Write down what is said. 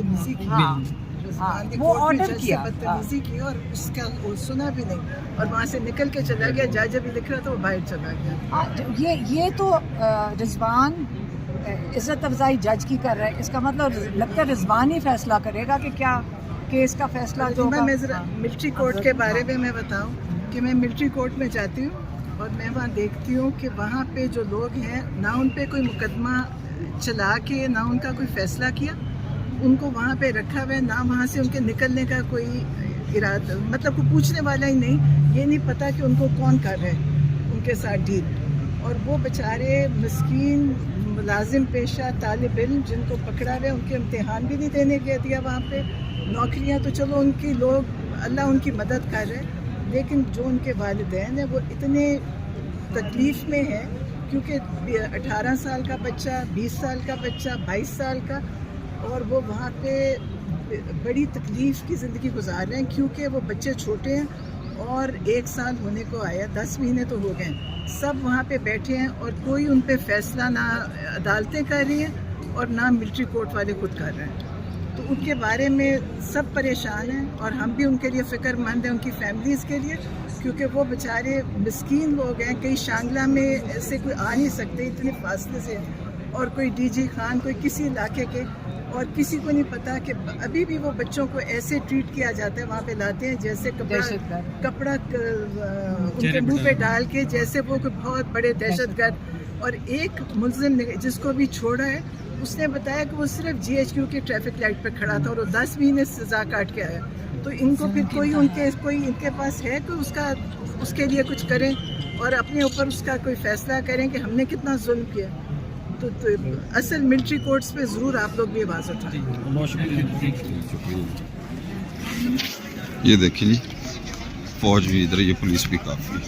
بدتمیزی کی. رضوان کی وہ کورٹ میں آرڈر جج سے کیا بدتمیزی کی اور اس کا وہ سنا بھی نہیں اور وہاں سے نکل کے چلا گیا. جج ابھی لکھ رہا تھا وہ باہر چلا گیا. یہ تو رضوان عزت افزائی جج کی کر رہا ہے. اس کا مطلب لگتا ہے رضوان ہی فیصلہ کرے گا کہ کیا کیس کا فیصلہ جو ہوگا. میں ذرا ملٹری کورٹ کے بارے میں بتاؤں کہ میں ملٹری کورٹ میں جاتی ہوں اور میں وہاں دیکھتی ہوں کہ وہاں پہ جو لوگ ہیں نہ ان پہ کوئی مقدمہ چلا کے نہ ان کا کوئی فیصلہ کیا. ان کو وہاں پہ رکھا ہوا ہے, نہ وہاں سے ان کے نکلنے کا کوئی ارادہ, مطلب کوئی پوچھنے والا ہی نہیں. یہ نہیں پتہ کہ ان کو کون کر رہے ہیں ان کے ساتھ ڈیل. اور وہ بیچارے مسکین ملازم پیشہ طالب علم جن کو پکڑا ہوا ہے ان کے امتحان بھی نہیں دینے کے دیا وہاں پہ. نوکریاں تو چلو ان کی لوگ اللہ ان کی مدد کر رہے ہیں, لیکن جو ان کے والدین ہیں وہ اتنے تکلیف میں ہیں کیونکہ 18 سال کا بچہ, 20 سال کا بچہ, 22 سال کا, اور وہ وہاں پہ بڑی تکلیف کی زندگی گزار رہے ہیں کیونکہ وہ بچے چھوٹے ہیں اور 1 سال ہونے کو آیا, 10 مہینے تو ہو گئے. سب وہاں پہ بیٹھے ہیں اور کوئی ان پہ فیصلہ نہ عدالتیں کر رہی ہیں اور نہ ملٹری کورٹ والے خود کر رہے ہیں. تو ان کے بارے میں سب پریشان ہیں اور ہم بھی ان کے لیے فکر مند ہیں, ان کی فیملیز کے لیے, کیونکہ وہ بیچارے مسکین لوگ ہیں. کئی شانگلہ میں سے کوئی آ نہیں سکتے اتنے فاصلے سے, اور کوئی ڈی جی خان کوئی کسی علاقے کے, اور کسی کو نہیں پتا کہ ابھی بھی وہ بچوں کو ایسے ٹریٹ کیا جاتا ہے. وہاں پہ لاتے ہیں جیسے کپڑا ان کے منہ پہ ڈال کے جیسے وہ کوئی بہت بڑے دہشت گرد. اور ایک ملزم جس کو بھی چھوڑا ہے اس نے بتایا کہ وہ صرف جی ایچ کیو کے ٹریفک لائٹ پہ کھڑا تھا اور وہ 10 مہینے سزا کاٹ کے آیا. تو ان کو پھر کوئی ان کے پاس ہے کہ اس کے لیے کچھ کریں اور اپنے اوپر اس کا کوئی فیصلہ کریں کہ ہم نے کتنا ظلم کیا. تو اصل ملٹری کورٹس پہ ضرور آپ لوگ بھی آواز اٹھائیں. یہ دیکھیں جی, فوج بھی ادھر, یہ پولیس بھی کافی.